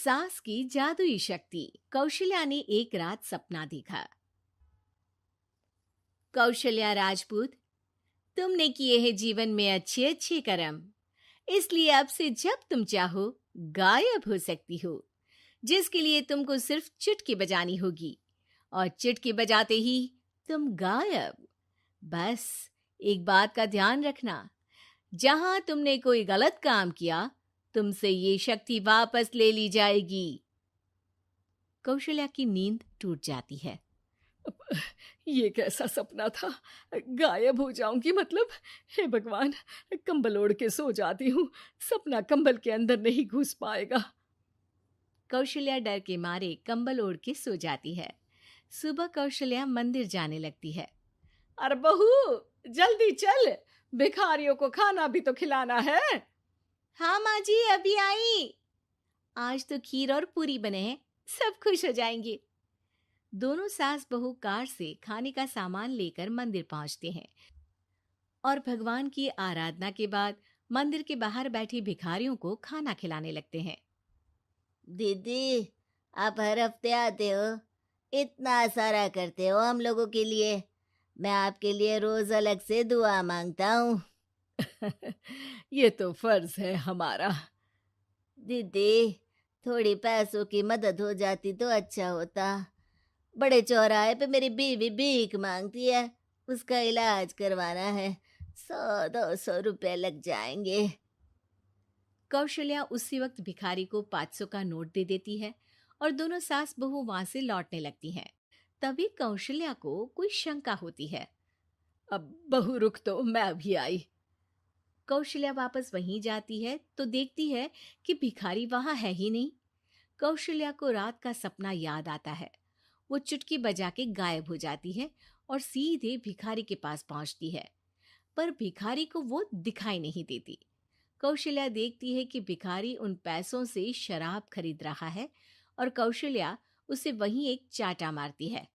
सास की जादुई शक्ति। कौशल्या ने एक रात सपना देखा। कौशल्या राजपूत, तुमने किए हैं जीवन में अच्छे अच्छे कर्म, इसलिए अब से जब तुम चाहो गायब हो सकती हो, जिसके लिए तुमको सिर्फ चुटकी बजानी होगी और चुटकी बजाते ही तुम गायब। बस एक बात का ध्यान रखना, जहां तुमने कोई गलत काम किया तुमसे ये शक्ति वापस ले ली जाएगी। कौशल्या की नींद टूट जाती है। ये कैसा सपना था? गायब हो जाऊंगी मतलब? हे भगवान, कंबल ओढ़ के सो जाती हूँ, सपना कंबल के अंदर नहीं घुस पाएगा। कौशल्या डर के मारे कंबल ओढ़ के सो जाती है। सुबह कौशल्या मंदिर जाने लगती है। अरे बहू, जल्दी चल, भिखारियों को खाना भी तो खिलाना है। हाँ माँ जी, अभी आई। आज तो खीर और पूरी बने हैं, सब खुश हो जाएंगे। दोनों सास बहू कार से खाने का सामान लेकर मंदिर पहुंचते हैं और भगवान की आराधना के बाद मंदिर के बाहर बैठे भिखारियों को खाना खिलाने लगते हैं। दीदी, आप हर हफ्ते आते हो, इतना सारा करते हो हम लोगों के लिए। मैं आपके लिए रोज अलग से दुआ मांगता हूँ। ये तो फर्ज है हमारा। दीदी, थोड़ी पैसों की मदद हो जाती तो अच्छा होता। बड़े चौराहे पे मेरी बीवी भीख मांगती है, उसका इलाज करवाना है, 100-200 रुपए लग जाएंगे। कौशल्या उसी वक्त भिखारी को 500 का नोट दे देती है और दोनों सास बहू वहां से लौटने लगती हैं। तभी कौशल्या को कोई शंका होती है। अब बहू रुक, तो मैं अभी आई। कौशल्या वापस वहीं जाती है तो देखती है कि भिखारी वहां है ही नहीं। कौशल्या को रात का सपना याद आता है। वो चुटकी बजा के गायब हो जाती है और सीधे भिखारी के पास पहुंचती है, पर भिखारी को वो दिखाई नहीं देती। कौशल्या देखती है कि भिखारी उन पैसों से शराब खरीद रहा है और कौशल्या उसे वहीं एक चाटा मारती है।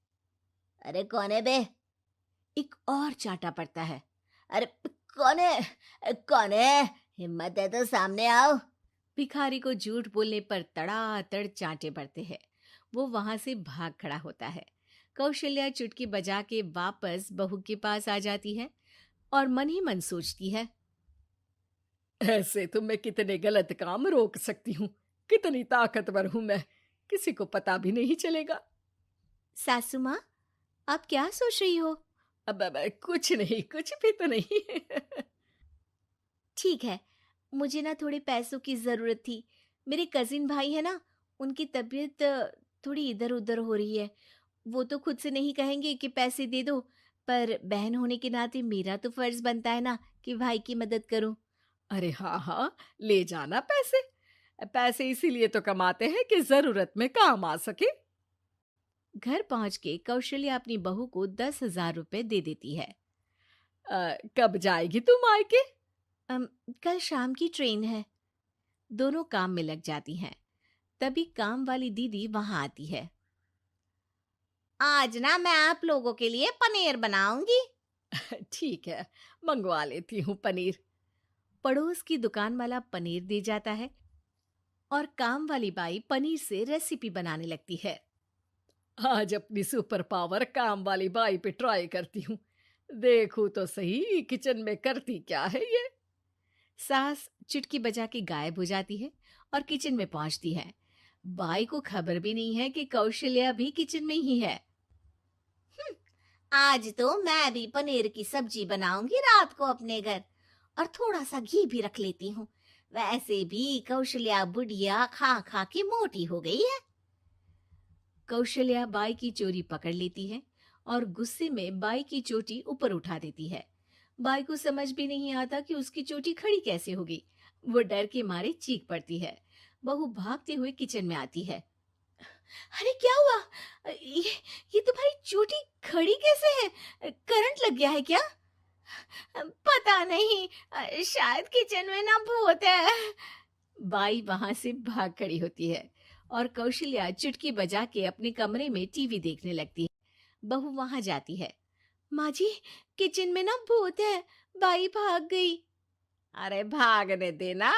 अरे कौन है बे? एक और चाटा पड़ता है। अरे कौन है? कौन है? हिम्मत है तो सामने आओ। भिखारी को झूठ बोलने पर तड़ातड़ चांटे पड़ते हैं। वो वहां से भाग खड़ा होता है। कौशल्या चुटकी बजा के वापस बहू के पास आ जाती है और मन ही मन सोचती है, ऐसे तो मैं कितने गलत काम रोक सकती हूँ, कितनी ताकतवर हूँ मैं, किसी को पता भी नहीं चलेगा। सासू माँ, आप क्या सोच रही हो? अब कुछ नहीं, कुछ भी तो नहीं। ठीक है, मुझे ना थोड़े पैसों की जरूरत थी। मेरे कजिन भाई है ना, उनकी तबीयत थोड़ी इधर उधर हो रही है। वो तो खुद से नहीं कहेंगे कि पैसे दे दो, पर बहन होने के नाते मेरा तो फर्ज बनता है ना कि भाई की मदद करूं। अरे हाँ हाँ, ले जाना पैसे। पैसे इसीलिए तो कमाते हैं कि जरूरत में काम आ सके। घर पहुंच के कौशल्या अपनी बहू को 10,000 रुपए दे देती है। कब जाएगी तुम मायके? कल शाम की ट्रेन है। दोनों काम में लग जाती हैं। तभी काम वाली दीदी वहां आती है। आज ना मैं आप लोगों के लिए पनीर बनाऊंगी। ठीक है, मंगवा लेती हूँ पनीर। पड़ोस की दुकान वाला पनीर दे जाता है और काम वाली बाई पनीर से रेसिपी बनाने लगती है। आज अपनी सुपर पावर काम वाली बाई पे ट्राई करती हूँ, देखूं तो सही किचन में करती क्या है ये। सास चुटकी बजा के गायब हो जाती है और किचन में पहुंचती है। बाई को खबर भी नहीं है कि कौशल्या भी किचन में ही है। आज तो मैं भी पनीर की सब्जी बनाऊंगी रात को अपने घर, और थोड़ा सा घी भी रख लेती हूँ। वैसे भी कौशल्या बुढ़िया खा खा के मोटी हो गई है। कौशल्या बाई की चोरी पकड़ लेती है और गुस्से में बाई की चोटी ऊपर उठा देती है। बाई को समझ भी नहीं आता कि उसकी चोटी खड़ी कैसे होगी। वो डर के मारे चीख पड़ती है। बहू भागते हुए किचन में आती है। अरे क्या हुआ? ये तुम्हारी चोटी खड़ी कैसे है? करंट लग गया है क्या? पता नहीं, शायद किचन में ना भूत है। बाई वहां से भाग खड़ी होती है और कौशल्या चुटकी बजा के अपने कमरे में टीवी देखने लगती है। बहू वहां जाती है। माँ जी, किचन में ना भूत है, बाई भाग गई। अरे भागने देना,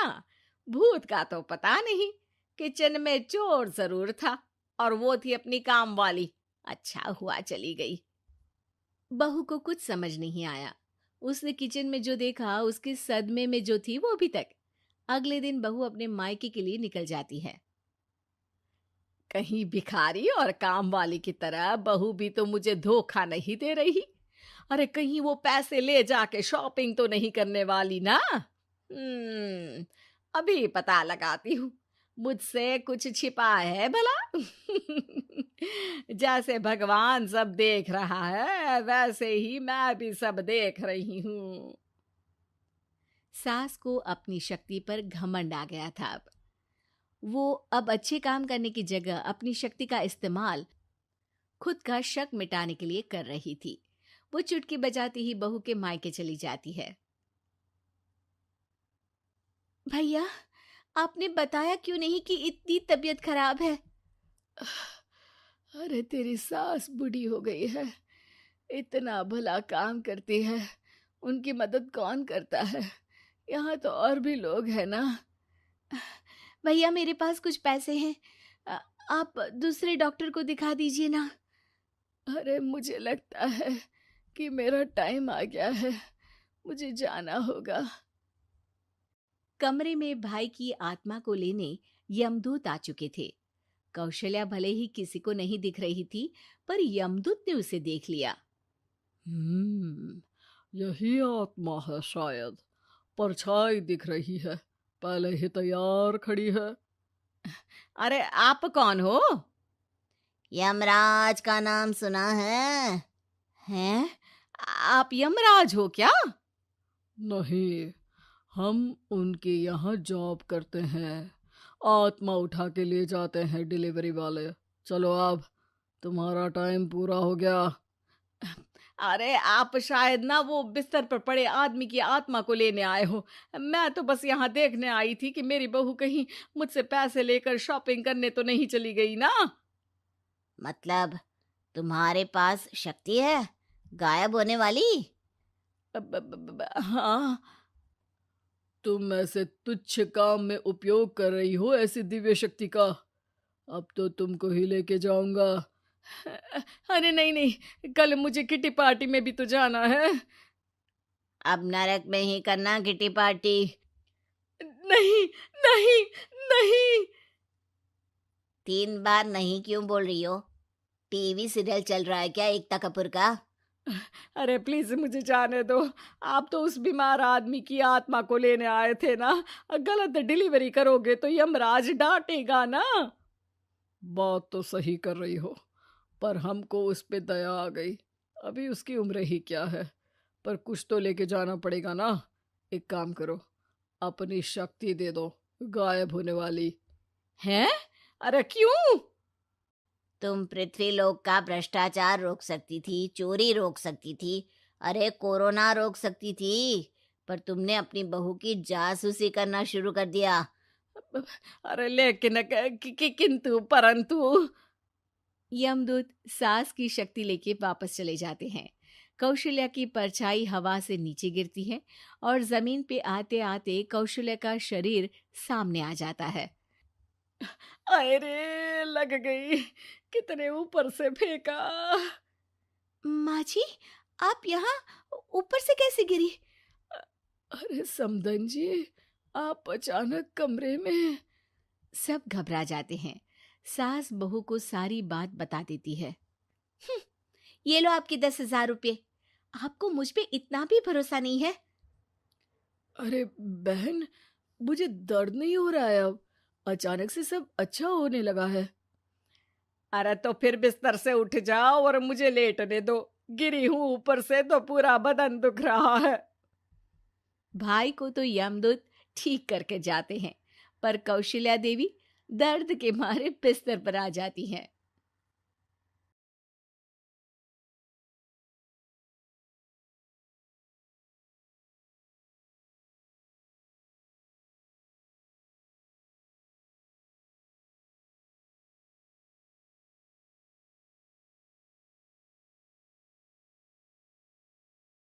भूत का तो पता नहीं, किचन में चोर जरूर था और वो थी अपनी काम वाली। अच्छा हुआ चली गई। बहू को कुछ समझ नहीं आया। उसने किचन में जो देखा उसके सदमे में जो थी वो अभी तक। अगले दिन बहू अपने मायके के लिए निकल जाती है। कहीं भिखारी और काम वाली की तरह बहू भी तो मुझे धोखा नहीं दे रही। अरे कहीं वो पैसे ले जाके शॉपिंग तो नहीं करने वाली ना। अभी पता लगाती हूँ। मुझसे कुछ छिपा है भला। जैसे भगवान सब देख रहा है वैसे ही मैं भी सब देख रही हूँ। सास को अपनी शक्ति पर घमंड आ गया था। वो अब अच्छे काम करने की जगह अपनी शक्ति का इस्तेमाल खुद का शक मिटाने के लिए कर रही थी। वो चुटकी बजाती ही बहू के मायके चली जाती है। भैया, आपने बताया क्यों नहीं कि इतनी तबीयत खराब है? अरे तेरी सास बूढ़ी हो गई है, इतना भला काम करती है, उनकी मदद कौन करता है? यहाँ तो और भी लोग हैं ना। भैया, मेरे पास कुछ पैसे हैं, आप दूसरे डॉक्टर को दिखा दीजिए ना। अरे मुझे लगता है कि मेरा टाइम आ गया है, मुझे जाना होगा। कमरे में भाई की आत्मा को लेने यमदूत आ चुके थे। कौशल्या भले ही किसी को नहीं दिख रही थी, पर यमदूत ने उसे देख लिया। यही आत्मा है शायद, परछाई दिख रही है, पहले ही तैयार खड़ी है। अरे आप कौन हो? यमराज का नाम सुना है? हैं? आप यमराज हो क्या? नहीं, हम उनके यहाँ जॉब करते हैं, आत्मा उठा के ले जाते हैं डिलीवरी वाले। चलो अब तुम्हारा टाइम पूरा हो गया। अरे आप शायद ना वो बिस्तर पर पड़े आदमी की आत्मा को लेने आए हो। मैं तो बस यहाँ देखने आई थी कि मेरी बहू कहीं मुझसे पैसे लेकर शॉपिंग करने तो नहीं चली गई ना। मतलब तुम्हारे पास शक्ति है गायब होने वाली? हाँ। तुम ऐसे तुच्छ काम में उपयोग कर रही हो ऐसी दिव्य शक्ति का। अब तो तुमको ही लेके जाऊंगा। अरे नहीं नहीं, कल मुझे किटी पार्टी में भी तो जाना है। अब नरक में ही करना किटी पार्टी। नहीं नहीं नहीं। 3 बार नहीं क्यों बोल रही हो? टीवी सीरियल चल रहा है क्या एकता कपूर का? अरे प्लीज मुझे जाने दो। आप तो उस बीमार आदमी की आत्मा को लेने आए थे ना। गलत डिलीवरी करोगे तो यमराज डांटेगा ना। बात तो सही कर रही हो, पर हमको उस पे दया आ गई। अभी उसकी उम्र ही क्या है, पर कुछ तो लेके जाना पड़ेगा ना। एक काम करो, अपनी शक्ति दे दो, गायब होने वाली। हैं? अरे क्यों? तुम पृथ्वी लोक का भ्रष्टाचार रोक सकती थी, चोरी रोक सकती थी, अरे कोरोना रोक सकती थी, पर तुमने अपनी बहू की जासूसी करना शुरू कर दिया। अरे लेकिन किंतु परंतु। यमदूत सास की शक्ति लेके वापस चले जाते हैं। कौशल्या की परछाई हवा से नीचे गिरती है और जमीन पे आते आते कौशल्या का शरीर सामने आ जाता है। अरे लग गई, कितने ऊपर से फेंका। माँ जी, आप यहाँ ऊपर से कैसे गिरी? अरे समधन जी, आप अचानक कमरे में। सब घबरा जाते हैं। सास बहू को सारी बात बता देती है। ये लो आपके 10,000 रुपये। आपको मुझ पे इतना भी भरोसा नहीं है? अरे बहन, मुझे दर्द नहीं हो रहा है, अब अचानक से सब अच्छा होने लगा है। अरे तो फिर बिस्तर से उठ जाओ और मुझे लेटने दो। गिरी हूं ऊपर से तो पूरा बदन दुख रहा है। भाई को तो यमदूत ठीक करके जाते हैं, पर कौशल्या देवी दर्द के मारे बिस्तर पर आ जाती हैं।